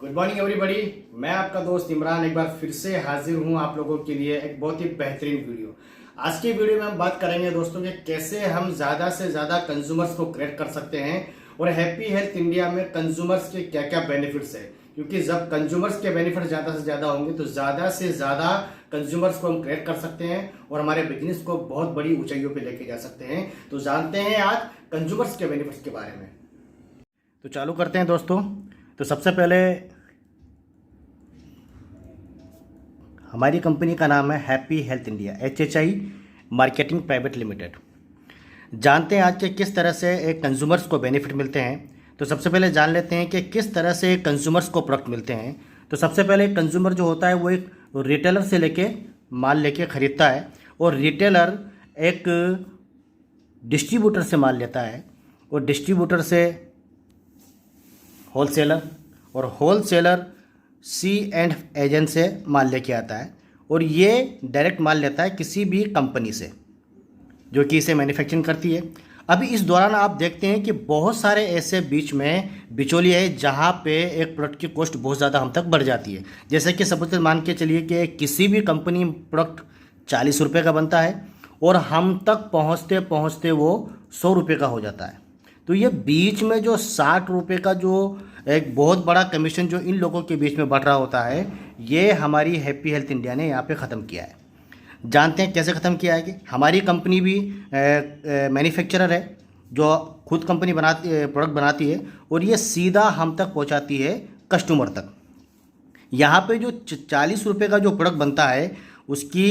Good morning everybody. मैं आपका दोस्त इमरान एक बार फिर से हाजिर हूं आप लोगों के लिए एक बहुत ही बेहतरीन वीडियो। आज की वीडियो में हम बात करेंगे दोस्तों कि कैसे हम ज़्यादा से ज़्यादा कंज्यूमर्स को क्रिएट कर सकते हैं और हैप्पी हेल्थ इंडिया में कंज्यूमर्स के क्या क्या बेनिफिट्स है। क्योंकि जब कंज्यूमर्स के बेनिफिट ज़्यादा से ज़्यादा होंगे तो ज़्यादा से ज़्यादा कंज्यूमर्स को हम क्रिएट कर सकते हैं और हमारे बिजनेस को बहुत बड़ी ऊंचाइयों पे लेके जा सकते हैं। तो जानते हैं आज कंज्यूमर्स के बेनिफिट्स के बारे में। तो चालू करते हैं दोस्तों। तो सबसे पहले हमारी कंपनी का नाम है happy health India HHI marketing private limited. जानते हैं आज के किस तरह से एक कंज्यूमर्स को बेनिफिट मिलते हैं। तो सबसे पहले जान लेते हैं कि किस तरह से कंज्यूमर्स को प्रोडक्ट मिलते हैं। तो सबसे पहले कंज्यूमर जो होता है वो एक रिटेलर से लेके माल लेके ख़रीदता है और रिटेलर एक डिस्ट्रीब्यूटर से माल लेता है और डिस्ट्रीब्यूटर से होलसेलर और होलसेलर C&F एजेंट से माल लेके आता है और ये डायरेक्ट माल लेता है किसी भी कंपनी से जो कि इसे मैन्युफैक्चरिंग करती है। अभी इस दौरान आप देखते हैं कि बहुत सारे ऐसे बीच में बिचौलिए है जहाँ पे एक प्रोडक्ट की कॉस्ट बहुत ज़्यादा हम तक बढ़ जाती है। जैसे कि सपोज मान के चलिए कि किसी भी कंपनी प्रोडक्ट 40 रुपये का बनता है और हम तक पहुँचते पहुँचते वो 100 रुपये का हो जाता है। तो ये बीच में जो 60 रुपये का जो एक बहुत बड़ा कमीशन जो इन लोगों के बीच में बढ़ रहा होता है, ये हमारी हैप्पी हेल्थ इंडिया ने यहाँ पे ख़त्म किया है। जानते हैं कैसे ख़त्म किया है कि हमारी कंपनी भी मैन्युफैक्चरर है जो खुद कंपनी बनाती प्रोडक्ट बनाती है और ये सीधा हम तक पहुँचाती है कस्टमर तक। यहाँ पे जो 40 रुपये का जो प्रोडक्ट बनता है उसकी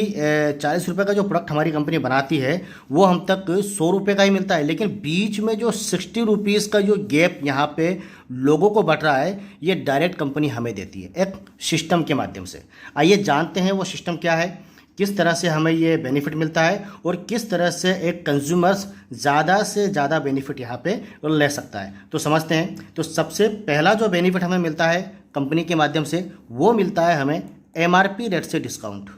40 रुपये का जो प्रोडक्ट हमारी कंपनी बनाती है वो हम तक 100 रुपये का ही मिलता है। लेकिन बीच में जो 60 रुपीज़ का जो गैप यहाँ पे लोगों को बढ़ रहा है ये डायरेक्ट कंपनी हमें देती है एक सिस्टम के माध्यम से। आइए जानते हैं वो सिस्टम क्या है, किस तरह से हमें ये बेनिफिट मिलता है और किस तरह से एक कंज्यूमर्स ज़्यादा से ज़्यादा बेनिफिट यहाँ पे ले सकता है। तो समझते हैं। तो सबसे पहला जो बेनिफिट हमें मिलता है कंपनी के माध्यम से वो मिलता है हमें MRP रेट से डिस्काउंट।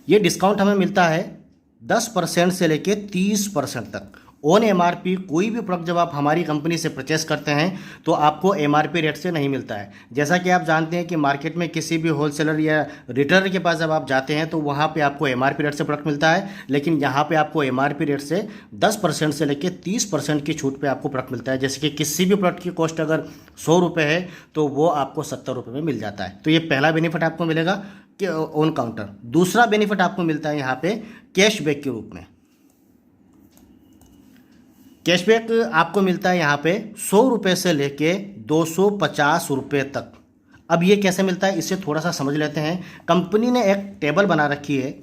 ये डिस्काउंट हमें मिलता है 10% से लेके 30% तक ऑन MRP। कोई भी प्रोडक्ट जब आप हमारी कंपनी से परचेस करते हैं तो आपको MRP रेट से नहीं मिलता है। जैसा कि आप जानते हैं कि मार्केट में किसी भी होलसेलर या रिटेलर के पास जब आप जाते हैं तो वहाँ पे आपको MRP रेट से प्रोडक्ट मिलता है, लेकिन यहाँ पे आपको MRP रेट से 10% से लेके 30% की छूट पे आपको प्रोडक्ट मिलता है। जैसे कि किसी भी प्रोडक्ट की कॉस्ट अगर 100 रुपये है तो वो आपको 70 रुपये में मिल जाता है। तो ये पहला बेनिफिट आपको मिलेगा कि ऑन काउंटर। दूसरा बेनिफिट आपको मिलता है यहाँ पे कैशबैक के रूप में। कैशबैक आपको मिलता है यहाँ पे 100 रुपये से लेके 250 रुपये तक। अब ये कैसे मिलता है इसे थोड़ा सा समझ लेते हैं। कंपनी ने एक टेबल बना रखी है।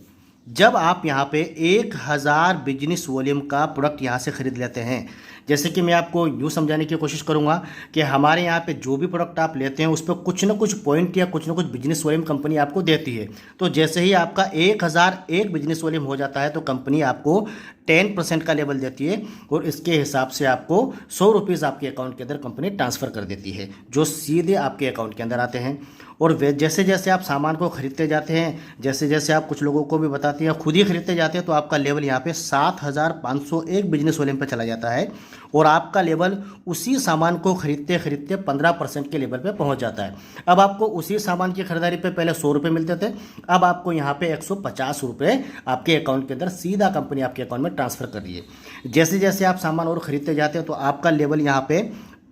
जब आप यहाँ पे 1000 बिजनेस वॉल्यूम का प्रोडक्ट यहाँ से ख़रीद लेते हैं, जैसे कि मैं आपको यूँ समझाने की कोशिश करूँगा कि हमारे यहाँ पे जो भी प्रोडक्ट आप लेते हैं उस पर कुछ ना कुछ पॉइंट या कुछ ना कुछ बिजनेस वॉल्यूम कंपनी आपको देती है। तो जैसे ही आपका 1001 बिजनेस वॉल्यूम हो जाता है तो कंपनी आपको 10% का लेवल देती है और इसके हिसाब से आपको 100 रुपीज़ आपके अकाउंट के अंदर कंपनी ट्रांसफ़र कर देती है जो सीधे आपके अकाउंट के अंदर आते हैं। और वे जैसे जैसे आप सामान को ख़रीदते जाते हैं, जैसे जैसे आप कुछ लोगों को भी बताते हैं खुद ही खरीदते जाते हैं, तो आपका लेवल यहाँ पे 7501 बिजनेस वॉल्यूम पे चला जाता है और आपका लेवल उसी सामान को खरीदते खरीदते 15% के लेवल पे पहुँच जाता है। अब आपको उसी सामान की खरीदारी पे पहले 100 रुपये मिलते थे, अब आपको यहाँ पे 150 रुपये आपके अकाउंट के अंदर सीधा कंपनी आपके अकाउंट में ट्रांसफ़र कर रही है। जैसे जैसे आप सामान और ख़रीदते जाते हैं तो आपका लेवल यहाँ पे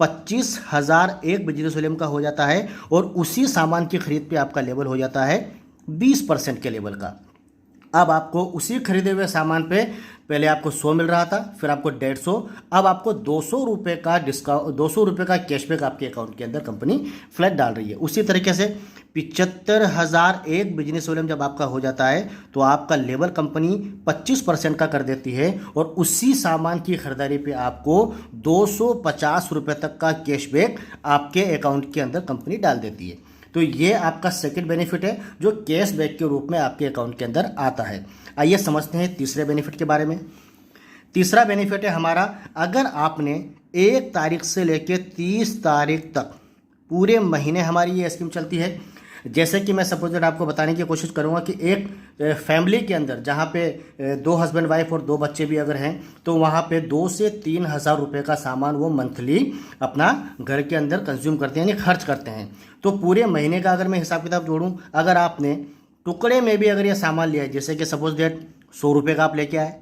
25,001 बिजनेस वॉल्यूम का हो जाता है और उसी सामान की खरीद पे आपका लेवल हो जाता है 20% के लेवल का। अब आपको उसी खरीदे हुए सामान पे पहले आपको 100 मिल रहा था, फिर आपको 150, अब आपको 200 रुपये का डिस्काउंट 200 रुपये का कैशबैक आपके अकाउंट के अंदर कंपनी फ्लैट डाल रही है। उसी तरीके से 75,001 बिजनेस वॉल्यूम जब आपका हो जाता है तो आपका लेवल कंपनी 25% का कर देती है और उसी सामान की खरीदारी पे आपको 250 रुपये तक का कैशबैक आपके अकाउंट के अंदर कंपनी डाल देती है। तो ये आपका सेकंड बेनिफिट है जो कैशबैक के रूप में आपके अकाउंट के अंदर आता है। आइए समझते हैं तीसरे बेनिफिट के बारे में। तीसरा बेनिफिट है हमारा, अगर आपने 1 तारीख से लेकर 30 तारीख तक पूरे महीने हमारी ये स्कीम चलती है। जैसे कि मैं सपोज दैट आपको बताने की कोशिश करूँगा कि एक फैमिली के अंदर जहाँ पे 2 हस्बैंड वाइफ और 2 बच्चे भी अगर हैं तो वहाँ पे 2 से 3 हज़ार रुपये का सामान वो मंथली अपना घर के अंदर कंज्यूम करते हैं, यानी खर्च करते हैं। तो पूरे महीने का अगर मैं हिसाब किताब जोड़ूँ, अगर आपने टुकड़े में भी अगर ये सामान लिया है, जैसे कि सपोज दैट 100 रुपये का आप लेके आए,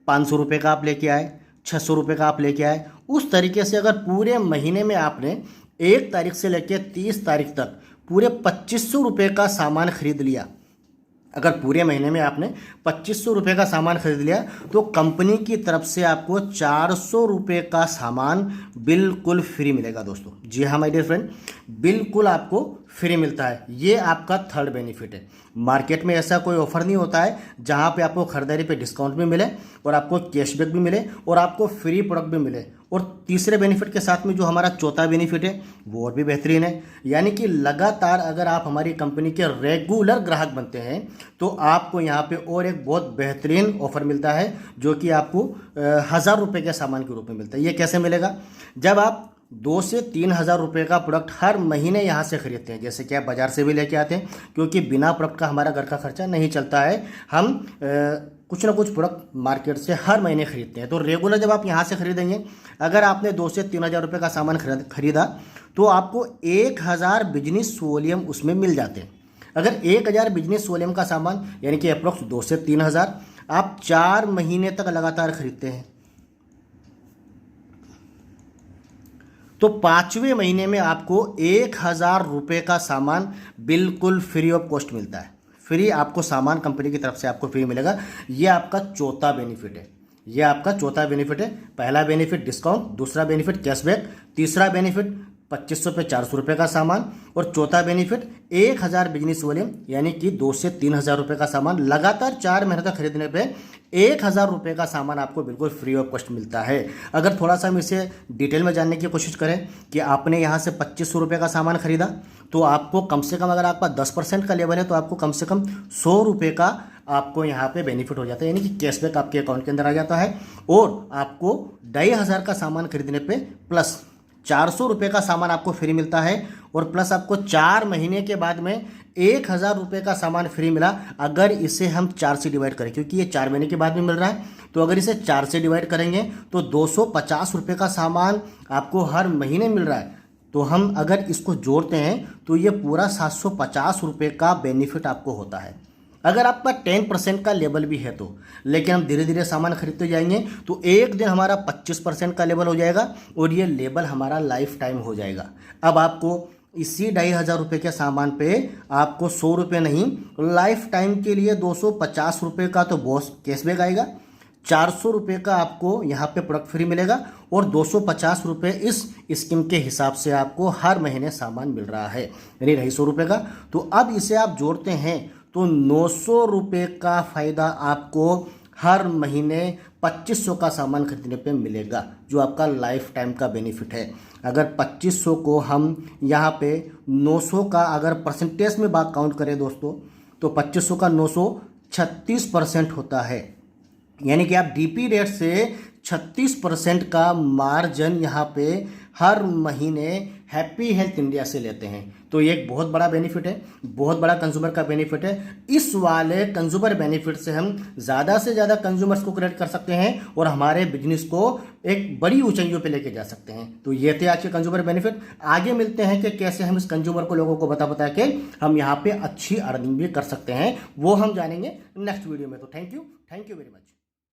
500 रुपये का आप लेके आए, 600 रुपये का आप लेके आए, उस तरीके से अगर पूरे महीने में आपने 1 तारीख से लेकर 30 तारीख तक पूरे 2500 रुपये का सामान खरीद लिया, अगर पूरे महीने में आपने 2500 रुपये का सामान खरीद लिया तो कंपनी की तरफ से आपको 400 रुपये का सामान बिल्कुल फ्री मिलेगा दोस्तों। जी हाँ माय डियर फ्रेंड, बिल्कुल आपको फ्री मिलता है। ये आपका थर्ड बेनिफिट है। मार्केट में ऐसा कोई ऑफर नहीं होता है जहाँ पे आपको खरीदारी पे डिस्काउंट भी मिले और आपको कैशबैक भी मिले और आपको फ्री प्रोडक्ट भी मिले। और तीसरे बेनिफिट के साथ में जो हमारा चौथा बेनिफिट है वो और भी बेहतरीन है, यानी कि लगातार अगर आप हमारी कंपनी के रेगुलर ग्राहक बनते हैं तो आपको यहाँ पे और एक बहुत बेहतरीन ऑफर मिलता है जो कि आपको 1000 रुपये के सामान के रूप में मिलता है। ये कैसे मिलेगा? जब आप 2 से 3 हज़ार रुपये का प्रोडक्ट हर महीने यहाँ से खरीदते हैं, जैसे कि आप बाज़ार से भी लेके आते हैं, क्योंकि बिना प्रोडक्ट का हमारा घर का खर्चा नहीं चलता है। हम कुछ ना कुछ प्रोडक्ट मार्केट से हर महीने खरीदते हैं। तो रेगुलर जब आप यहाँ से खरीदेंगे, अगर आपने 2 से 3 हज़ार रुपये का सामान खरीदा तो आपको 1000 बिजनेस वॉल्यूम उसमें मिल जाते हैं। अगर 1000 बिजनेस वॉल्यूम का सामान यानी कि अप्रोक्स 2 से 3 हज़ार आप 4 महीने तक लगातार खरीदते हैं तो 5वें महीने में आपको 1000 रुपये का सामान बिल्कुल फ्री ऑफ कॉस्ट मिलता है। फ्री आपको सामान कंपनी की तरफ से आपको फ्री मिलेगा। ये आपका चौथा बेनिफिट है। ये आपका चौथा बेनिफिट है। पहला बेनिफिट डिस्काउंट, दूसरा बेनिफिट कैशबैक, तीसरा बेनिफिट 2500 पे 400 रुपये का सामान और चौथा बेनिफिट 1000 बिजनेस वॉल्यूम यानी कि 2 से 3 हज़ार रुपये का सामान लगातार 4 महीने तक खरीदने पे 1000 रुपये का सामान आपको बिल्कुल फ्री ऑफ कॉस्ट मिलता है। अगर थोड़ा सा हम इसे डिटेल में जानने की कोशिश करें कि आपने यहाँ से 2500 रुपये का सामान खरीदा तो आपको कम से कम, अगर आपका 10% का लेवल है तो आपको कम से कम 100 रुपये का आपको यहाँ पे बेनिफिट हो जाता है, यानी कि कैशबैक आपके अकाउंट के अंदर आ जाता है। और आपको 2500 का सामान खरीदने पे प्लस 400 रुपये का सामान आपको फ्री मिलता है और प्लस आपको 4 महीने के बाद में 1000 रुपये का सामान फ्री मिला। अगर इसे हम 4 से डिवाइड करें, क्योंकि ये 4 महीने के बाद में मिल रहा है, तो अगर इसे 4 से डिवाइड करेंगे तो 250 रुपये का सामान आपको हर महीने मिल रहा है। तो हम अगर इसको जोड़ते हैं तो ये पूरा 750 रुपये का बेनिफिट आपको होता है। अगर आपका 10% का लेवल भी है तो, लेकिन हम धीरे धीरे सामान खरीदते जाएंगे तो एक दिन हमारा 25% का लेवल हो जाएगा और ये लेवल हमारा लाइफ टाइम हो जाएगा। अब आपको इसी 2500 रुपये के सामान पे आपको 100 रुपये नहीं, लाइफ टाइम के लिए 250 रुपये का तो बॉस कैशबैक आएगा, 400 रुपये का आपको यहाँ पे प्रोडक्ट फ्री मिलेगा और 250 रुपये इस स्कीम के हिसाब से आपको हर महीने सामान मिल रहा है, यानी 250 रुपये का। तो अब इसे आप जोड़ते हैं तो 900 रुपये का फ़ायदा आपको हर महीने 2500 का सामान खरीदने पे मिलेगा, जो आपका लाइफ टाइम का बेनिफिट है। अगर 2500 को हम यहाँ पे 900 का अगर परसेंटेज में बात काउंट करें दोस्तों, तो 2500 का 900 36% होता है, यानी कि आप डीपी रेट से 36% का मार्जिन यहाँ पे हर महीने हैप्पी हेल्थ इंडिया से लेते हैं। तो ये एक बहुत बड़ा बेनिफिट है, बहुत बड़ा कंज्यूमर का बेनिफिट है। इस वाले कंज्यूमर बेनिफिट से हम ज़्यादा से ज़्यादा कंज्यूमर्स को क्रिएट कर सकते हैं और हमारे बिजनेस को एक बड़ी ऊंचाइयों पे लेके जा सकते हैं। तो ये थे आज के कंज्यूमर बेनिफिट। आगे मिलते हैं कि कैसे हम इस कंज्यूमर को लोगों को बता के हम यहाँ पे अच्छी अर्निंग भी कर सकते हैं, वो हम जानेंगे नेक्स्ट वीडियो में। तो थैंक यू वेरी मच।